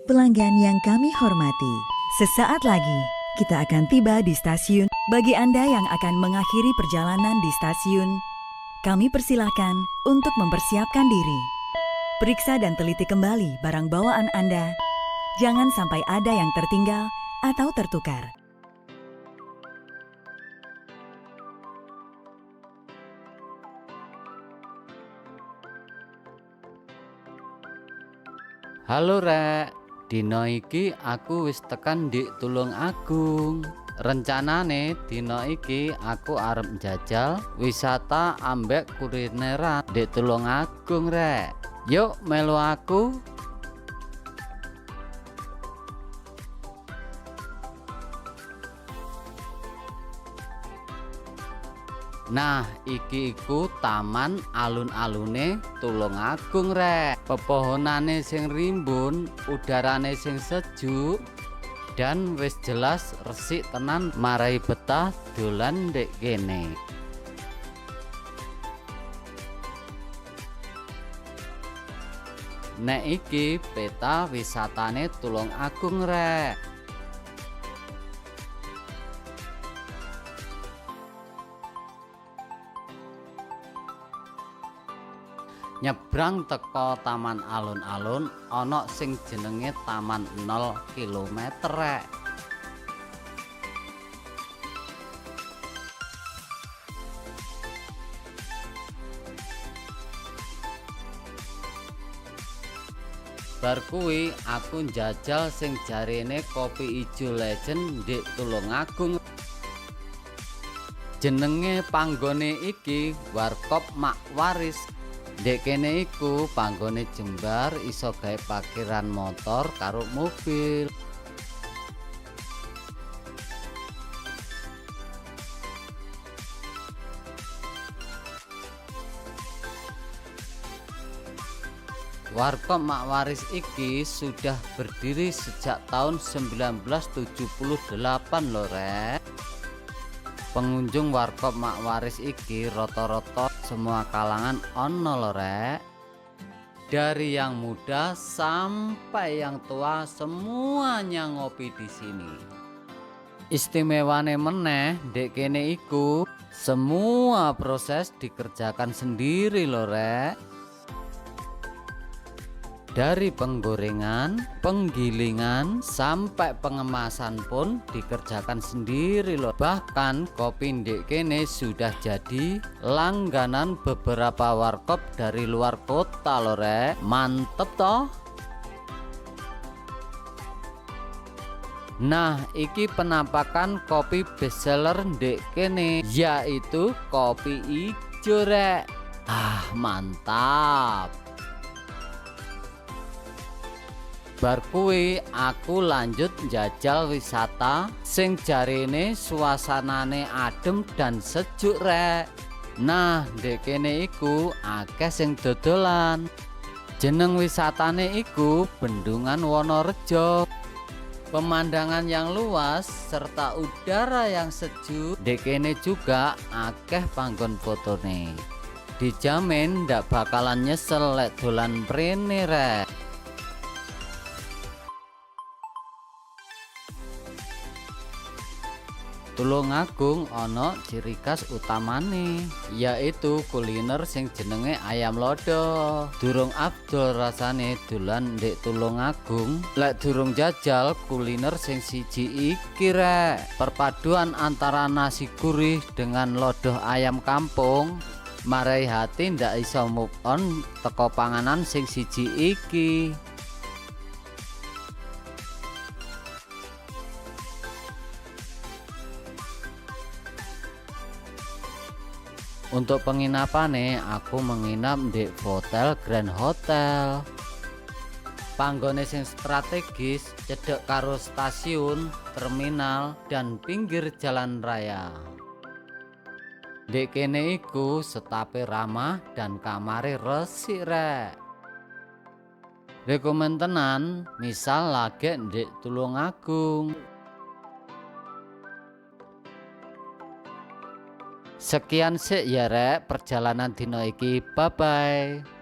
Pelanggan yang kami hormati, sesaat lagi kita akan tiba di stasiun. Bagi Anda yang akan mengakhiri perjalanan di stasiun, kami persilahkan untuk mempersiapkan diri. Periksa dan teliti kembali barang bawaan Anda. Jangan sampai ada yang tertinggal atau tertukar. Halo Rek, dina iki aku wis tekan di Tulungagung. Rencanane dina iki aku arep njajal wisata ambek kulineran di Tulungagung Rek. Yuk melu aku. Nah, iki iku taman alun-alune Tulungagung Rek. Pepohonane sing rimbun, udarane sing sejuk, dan wis jelas resik tenan marai betah dolan ndek kene. Nek iki peta wisatane Tulungagung Rek. Nyebrang teko taman alun-alun ana sing jenenge Taman 0 kilometer Rek. Bar kuwi aku njajal sing jarene kopi ijo legend di Tulungagung. Jenenge panggone iki Warkop Mak Waris. Dek kene iku panggone jembar iso gawe parkiran motor karo mobil. Warkop Mak Waris iki sudah berdiri sejak tahun 1978 lho Rek. Pengunjung Warkop Mak Waris iki rata-rata semua kalangan ono lho Rek. Dari yang muda sampai yang tua semuanya ngopi di sini. Istimewane meneh dek kene iku semua proses dikerjakan sendiri lho Rek. Dari penggorengan, penggilingan, sampai pengemasan pun dikerjakan sendiri loh. Bahkan kopi ndek kene sudah jadi langganan beberapa warkop dari luar kota loh Rek. Mantep toh. Nah, iki penampakan kopi bestseller ndek kene, yaitu kopi ijo Rek. Mantap. Bar kuwi aku lanjut njajal wisata sing jarene suasanane adem dan sejuk Rek. Nah, ndek kene iku akeh sing dodolan. Jeneng wisatane iku Bendungan Wonorejo. Pemandangan yang luas serta udara yang sejuk, ndek kene juga akeh panggon fotone. Dijamin ndak bakalan nyesel lek dolan mrene Rek. Tulungagung ana ciri khas utamane, yaitu kuliner sing jenenge ayam lodo. Durung abdol rasane dolan ndek Tulungagung lek durung jajal kuliner sing siji iki Rek. Perpaduan antara nasi gurih dengan lodoh ayam kampung marai hati ndak iso move on teko panganan sing siji iki. Untuk penginapan aku menginap di Hotel Grand Hotel. Panggone sing strategis, cedek karo stasiun, terminal, dan pinggir jalan raya. Dek kene iku setape ramah dan kamare resik Rek. Rekomen tenan, misal lagi di Tulungagung. Sekian sik ya Rek perjalanan dino iki. Bye bye.